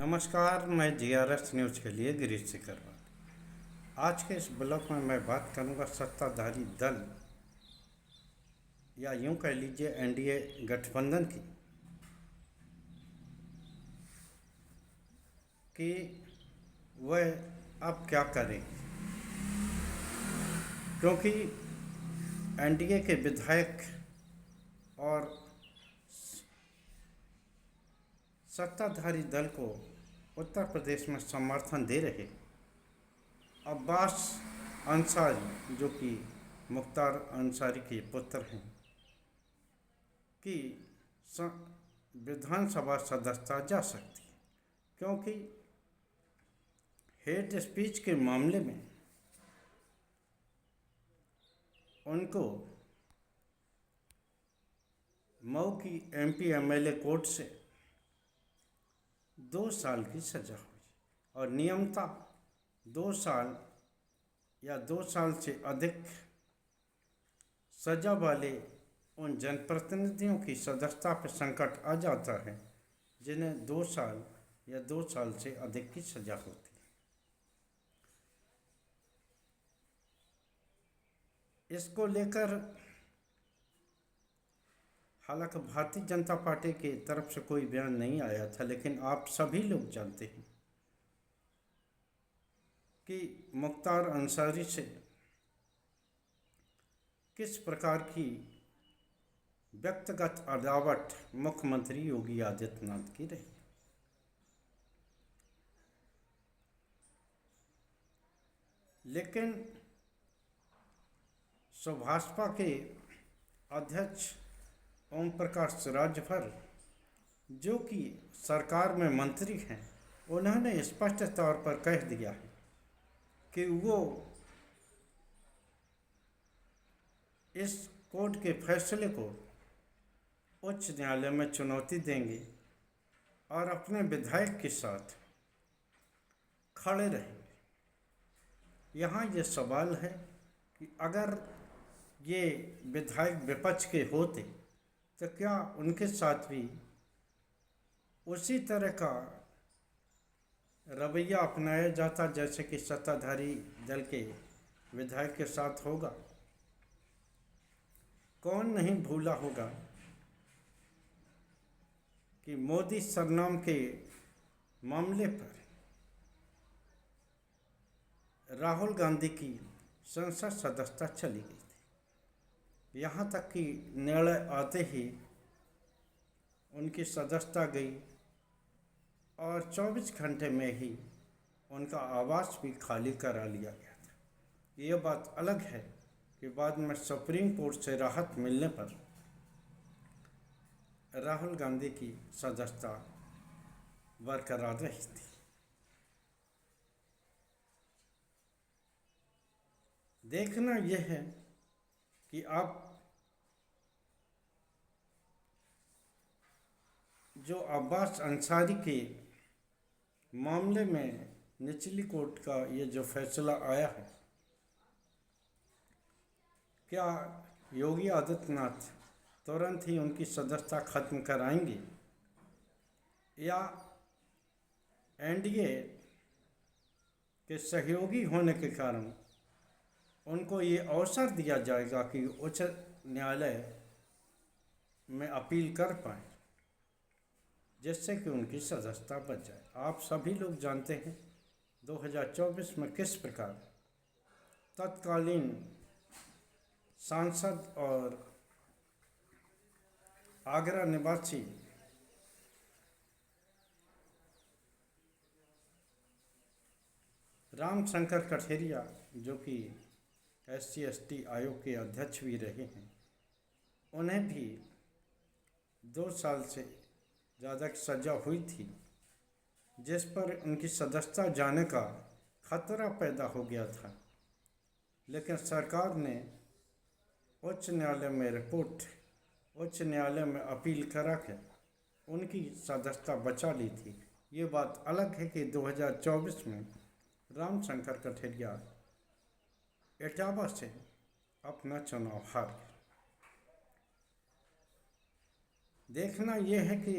नमस्कार, मैं GRS news के लिए गिरीश सिकरवार। आज के इस ब्लॉग में मैं बात करूंगा सत्ताधारी दल या यूं कह लीजिए एनडीए गठबंधन की, कि वह अब क्या करें, क्योंकि एनडीए के विधायक और सत्ताधारी दल को उत्तर प्रदेश में समर्थन दे रहे अब्बास अंसारी, जो कि मुख्तार अंसारी के पुत्र हैं, कि विधानसभा सदस्यता जा सकती है, क्योंकि हेट स्पीच के मामले में उनको मऊ की एमपी एमएलए कोर्ट से 2 साल की सजा हुई और नियमता 2 साल या 2 साल से अधिक सजा वाले उन जनप्रतिनिधियों की सदस्यता पर संकट आ जाता है जिन्हें 2 साल या 2 साल से अधिक की सजा होती है। इसको लेकर हालांकि भारतीय जनता पार्टी की तरफ से कोई बयान नहीं आया था, लेकिन आप सभी लोग जानते हैं कि मुख्तार अंसारी से किस प्रकार की व्यक्तिगत अदावट मुख्यमंत्री योगी आदित्यनाथ की रही। लेकिन भाजपा के अध्यक्ष ओम प्रकाश राजभर, जो कि सरकार में मंत्री हैं, उन्होंने स्पष्ट तौर पर कह दिया है कि वो इस कोर्ट के फैसले को उच्च न्यायालय में चुनौती देंगे और अपने विधायक के साथ खड़े रहेंगे। यहाँ ये सवाल है कि अगर ये विधायक विपक्ष के होते तो क्या उनके साथ भी उसी तरह का रवैया अपनाया जाता जैसे कि सत्ताधारी दल के विधायक के साथ होगा। कौन नहीं भूला होगा कि मोदी सरनाम के मामले पर राहुल गांधी की संसद सदस्यता चली गई थी। यहाँ तक कि निर्णय आते ही उनकी सदस्यता गई और 24 घंटे में ही उनका आवास भी खाली करा लिया गया था। ये बात अलग है कि बाद में सुप्रीम कोर्ट से राहत मिलने पर राहुल गांधी की सदस्यता बरकरार रही थी। देखना यह है कि अब जो अब्बास अंसारी के मामले में निचली कोर्ट का ये जो फैसला आया है, क्या योगी आदित्यनाथ तुरंत ही उनकी सदस्यता खत्म कराएंगे या एनडीए के सहयोगी होने के कारण उनको ये अवसर दिया जाएगा कि उच्च न्यायालय में अपील कर पाएँ, जिससे कि उनकी सदस्यता बच जाए। आप सभी लोग जानते हैं 2024 में किस प्रकार तत्कालीन सांसद और आगरा निवासी राम शंकर कठेरिया, जो कि SC/ST आयोग के अध्यक्ष भी रहे हैं, उन्हें भी 2 साल से ज़्यादा की सज़ा हुई थी, जिस पर उनकी सदस्यता जाने का खतरा पैदा हो गया था। लेकिन सरकार ने उच्च न्यायालय में उच्च न्यायालय में अपील करा के उनकी सदस्यता बचा ली थी। ये बात अलग है कि 2024 में राम शंकर कठेरिया इटावा से अपना चुनाव हार गए। देखना यह है कि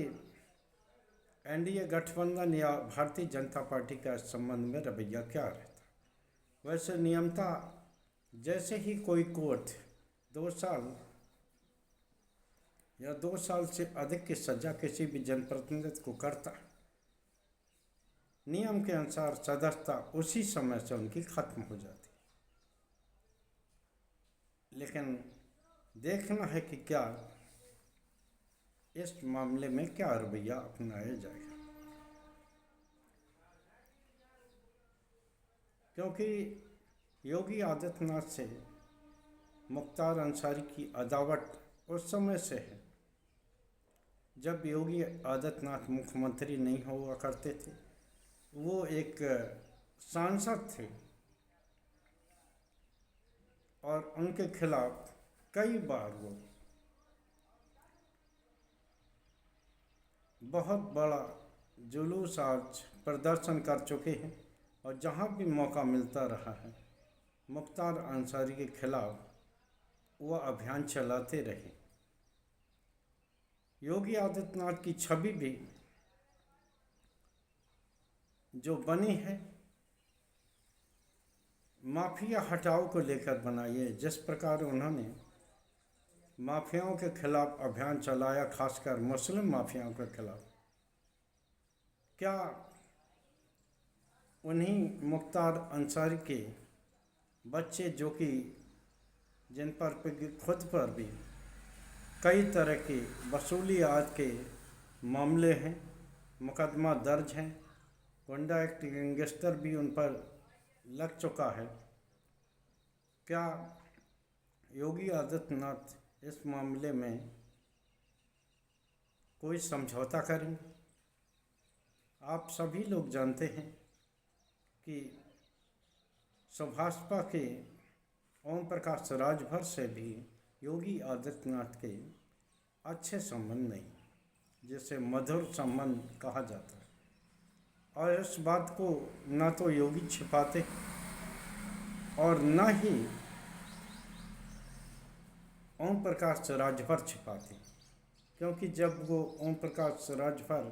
एनडीए गठबंधन या भारतीय जनता पार्टी का इस संबंध में रवैया क्या रहता? वैसे नियमता जैसे ही कोई कोर्ट 2 साल या 2 साल से अधिक की सजा किसी भी जनप्रतिनिधि को करता है, नियम के अनुसार सदस्यता उसी समय से उनकी खत्म हो जाती। लेकिन देखना है कि क्या इस मामले में क्या रवैया अपनाया जाएगा, क्योंकि योगी आदित्यनाथ से मुख्तार अंसारी की अदावत उस समय से है जब योगी आदित्यनाथ मुख्यमंत्री नहीं हुआ करते थे। वो एक सांसद थे और उनके खिलाफ कई बार वो बहुत बड़ा जुलूस आज प्रदर्शन कर चुके हैं और जहाँ भी मौका मिलता रहा है मुख्तार अंसारी के खिलाफ वह अभियान चलाते रहे। योगी आदित्यनाथ की छवि भी जो बनी है माफिया हटाओ को लेकर बनाई है। जिस प्रकार उन्होंने माफियाओं के खिलाफ अभियान चलाया, खासकर मुस्लिम माफियाओं के खिलाफ, क्या उन्हीं मुख्तार अंसारी के बच्चे जो कि जिन पर खुद पर भी कई तरह के वसूली आदि के मामले हैं, मुकदमा दर्ज हैं, गुंडा एक्ट गैंगस्टर भी उन पर लग चुका है, क्या योगी आदित्यनाथ इस मामले में कोई समझौता करेंगे? आप सभी लोग जानते हैं कि भाजपा के ओम प्रकाश राजभर से भी योगी आदित्यनाथ के अच्छे संबंध नहीं, जिसे मधुर संबंध कहा जाता है, और इस बात को न तो योगी छिपाते और न ही ओम प्रकाश राजभर छिपाते, क्योंकि जब वो ओम प्रकाश राजभर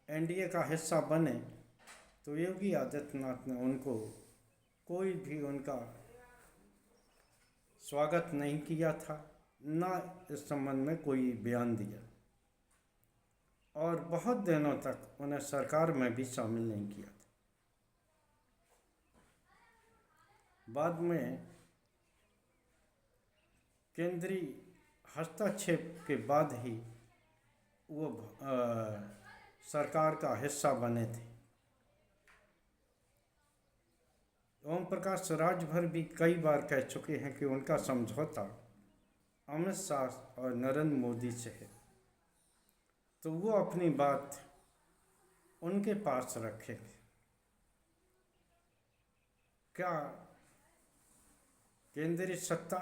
एनडीए का हिस्सा बने तो योगी आदित्यनाथ ने उनको कोई भी उनका स्वागत नहीं किया था, न इस संबंध में कोई बयान दिया, और बहुत दिनों तक उन्हें सरकार में भी शामिल नहीं किया था। बाद में केंद्रीय हस्तक्षेप के बाद ही वो सरकार का हिस्सा बने थे। ओम प्रकाश राजभर भी कई बार कह चुके हैं कि उनका समझौता अमित शाह और नरेंद्र मोदी से है, तो वो अपनी बात उनके पास रखेंगे। क्या केंद्रीय सत्ता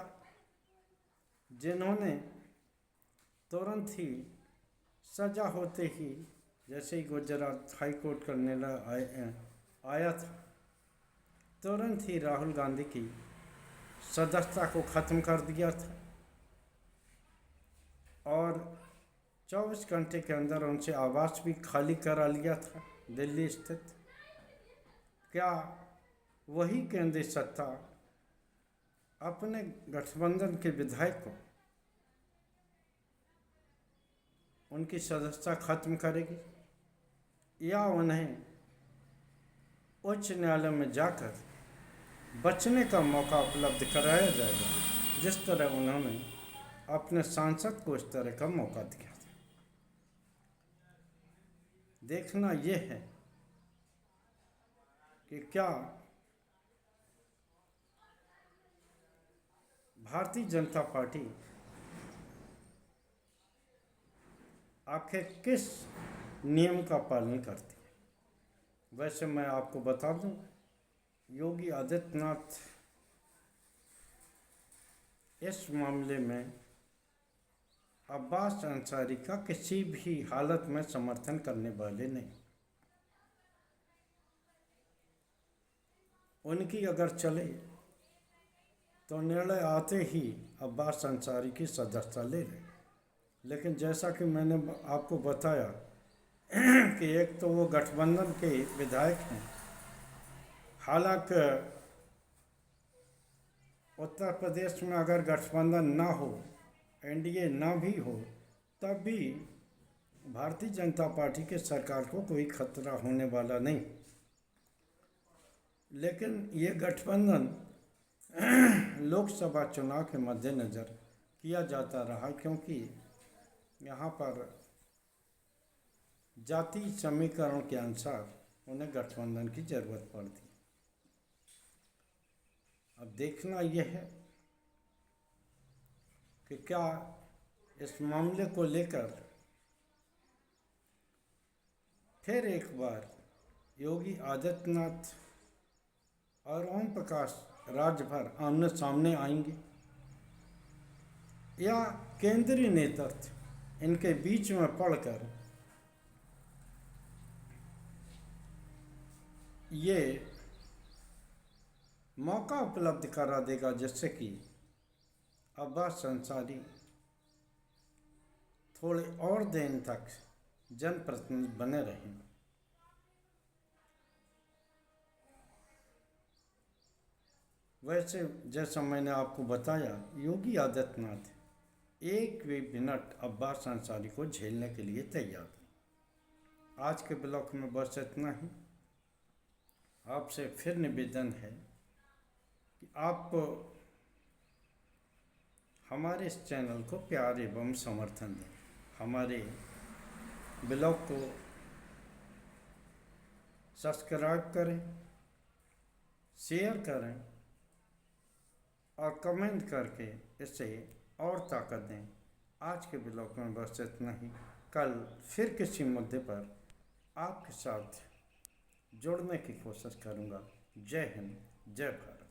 जिन्होंने तुरंत ही सजा होते ही, जैसे ही गुजरात हाई कोर्ट का निर्णय आया था, तुरंत ही राहुल गांधी की सदस्यता को ख़त्म कर दिया था और 24 घंटे के अंदर उनसे आवास भी खाली करा लिया था दिल्ली स्थित। क्या वही केंद्रीय सत्ता अपने गठबंधन के विधायक को उनकी सदस्यता खत्म करेगी, या उन्हें उच्च न्यायालय में जाकर बचने का मौका उपलब्ध कराया जाएगा, जिस तरह उन्होंने अपने सांसद को इस तरह का मौका दिया था? देखना यह है कि क्या भारतीय जनता पार्टी आखिर किस नियम का पालन करती है। वैसे मैं आपको बता दूं, योगी आदित्यनाथ इस मामले में अब्बास अंसारी का किसी भी हालत में समर्थन करने वाले नहीं। उनकी अगर चले तो निर्णय आते ही अब्बास अंसारी की सदस्यता ले लें, लेकिन जैसा कि मैंने आपको बताया कि एक तो वो गठबंधन के विधायक हैं, हालांकि उत्तर प्रदेश में अगर गठबंधन ना हो, एनडीए ना भी हो, तब भी भारतीय जनता पार्टी के सरकार को कोई खतरा होने वाला नहीं। लेकिन ये गठबंधन लोकसभा चुनाव के मद्देनज़र किया जाता रहा, क्योंकि यहाँ पर जाति समीकरण के अनुसार उन्हें गठबंधन की ज़रूरत पड़ती। अब देखना यह है कि क्या इस मामले को लेकर फिर एक बार योगी आदित्यनाथ और ओम प्रकाश राजभर आमने सामने आएंगे, या केंद्रीय नेतृत्व इनके बीच में पड़कर ये मौका उपलब्ध करा देगा जिससे कि अब्बास अंसारी थोड़े और दिन तक जनप्रतिनिधि बने रहेंगे। वैसे जैसा मैंने आपको बताया, योगी आदित्यनाथ एक भी मिनट अब्बास अंसारी को झेलने के लिए तैयार हैं। आज के ब्लॉग में बस इतना ही। आपसे फिर निवेदन है कि आप हमारे इस चैनल को प्यार एवं समर्थन दें, हमारे ब्लॉग को सब्सक्राइब करें, शेयर करें और कमेंट करके इसे और ताकत दें। आज के ब्लॉग में बस इतना ही। कल फिर किसी मुद्दे पर आपके साथ जुड़ने की कोशिश करूँगा। जय हिंद, जय भारत।